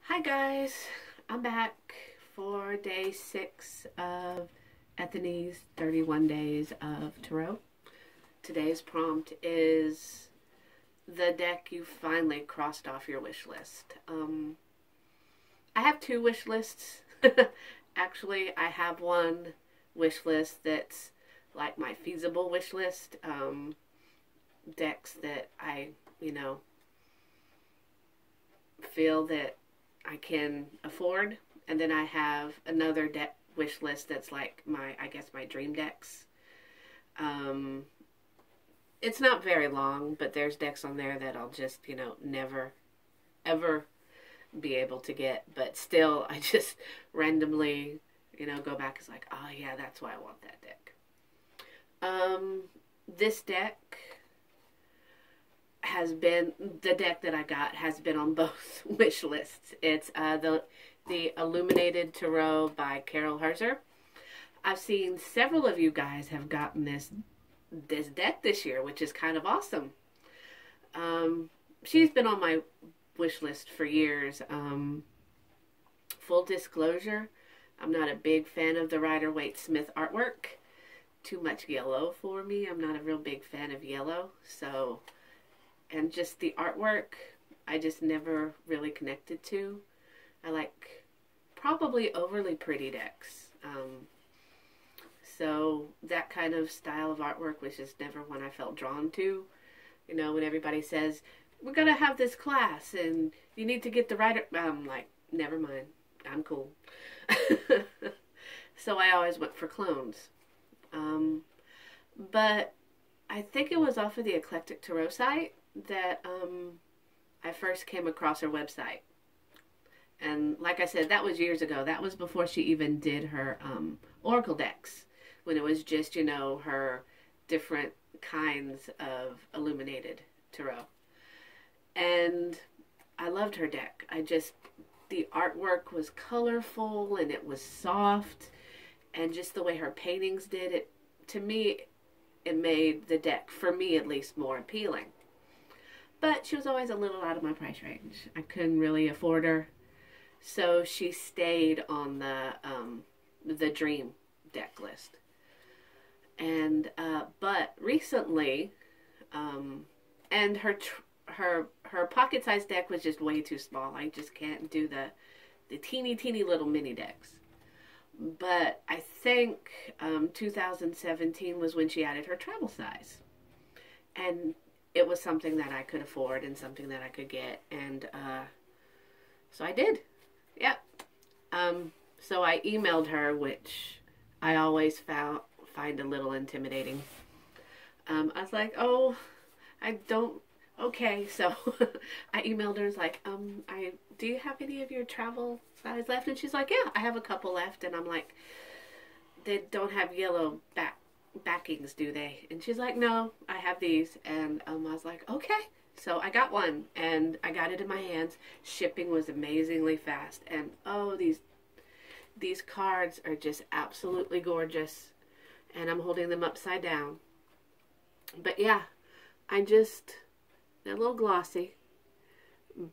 Hi guys, I'm back for day 6 of Ethony's 31 Days of Tarot. Today's prompt is the deck you finally crossed off your wish list. I have two wish lists. Actually, I have one wish list that's like my feasible wish list. Decks that I, feel that I can afford, and then I have another deck wish list that's like my dream decks. It's not very long, but there's decks on there that I'll just never ever be able to get, but still I just randomly go back. It's like, oh yeah, that's why I want that deck. This deck has been, the deck that I got has been on both wish lists. It's the Illuminated Tarot by Carol Herzer. I've seen several of you guys have gotten this deck this year, which is kind of awesome. She's been on my wish list for years. Full disclosure, I'm not a big fan of the Rider-Waite-Smith artwork. Too much yellow for me. I'm not a real big fan of yellow, so... And just the artwork, I just never really connected to. I like probably overly pretty decks. So that kind of style of artwork was just never one I felt drawn to. When everybody says, we're going to have this class and you need to get the writer. I'm like, never mind. I'm cool. So I always went for clones. But I think it was off of the Eclectic Tarot site that I first came across her website. And like I said, that was years ago. That was before she even did her Oracle decks, when it was just, her different kinds of illuminated tarot. And I loved her deck. The artwork was colorful and it was soft, and just the way her paintings did it, to me, it made the deck, for me at least, more appealing. But she was always a little out of my price range. I couldn't really afford her. So she stayed on the Dream deck list. And, but recently, and her pocket-sized deck was just way too small. I just can't do the teeny little mini decks. But I think 2017 was when she added her travel size. And it was something that I could afford and something that I could get. And so I did. Yep. So I emailed her, which I always find a little intimidating. I was like, oh, I don't. Okay, so I emailed her and was like, do you have any of your travel size left? And she's like, yeah, I have a couple left. And I'm like, they don't have yellow backings, do they? And she's like, no, I have these. And I was like, okay. So I got one, and I got it in my hands. Shipping was amazingly fast. And oh, these cards are just absolutely gorgeous. And I'm holding them upside down. But yeah, they're a little glossy,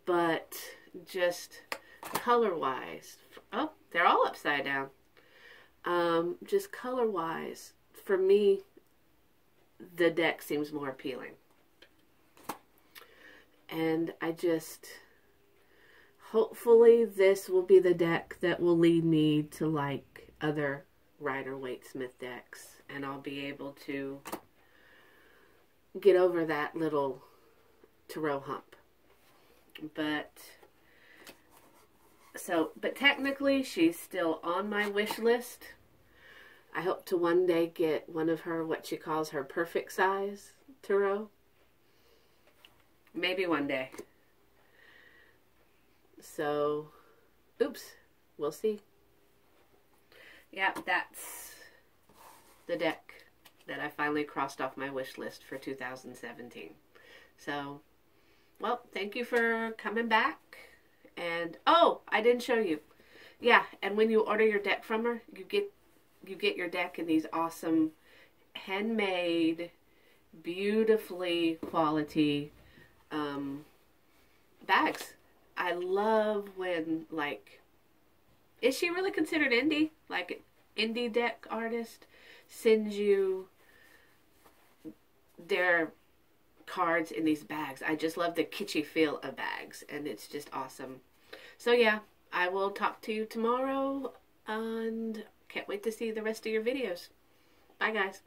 but just color-wise, oh, they're all upside down. Just color-wise, for me, the deck seems more appealing. And hopefully this will be the deck that will lead me to like other Rider-Waite-Smith decks, and I'll be able to get over that little tarot hump. But technically she's still on my wish list. I hope to one day get one of her, what she calls her perfect size tarot. Maybe one day. So, oops, we'll see. Yeah, that's the deck that I finally crossed off my wish list for 2017. So, well, thank you for coming back. And, oh, I didn't show you. Yeah, and when you order your deck from her, you get your deck in these awesome handmade, beautifully quality bags. I love when, like, is she really considered indie? Like, indie deck artist sends you their cards in these bags. I just love the kitschy feel of bags, and it's just awesome. So yeah, I will talk to you tomorrow, and can't wait to see the rest of your videos. Bye guys.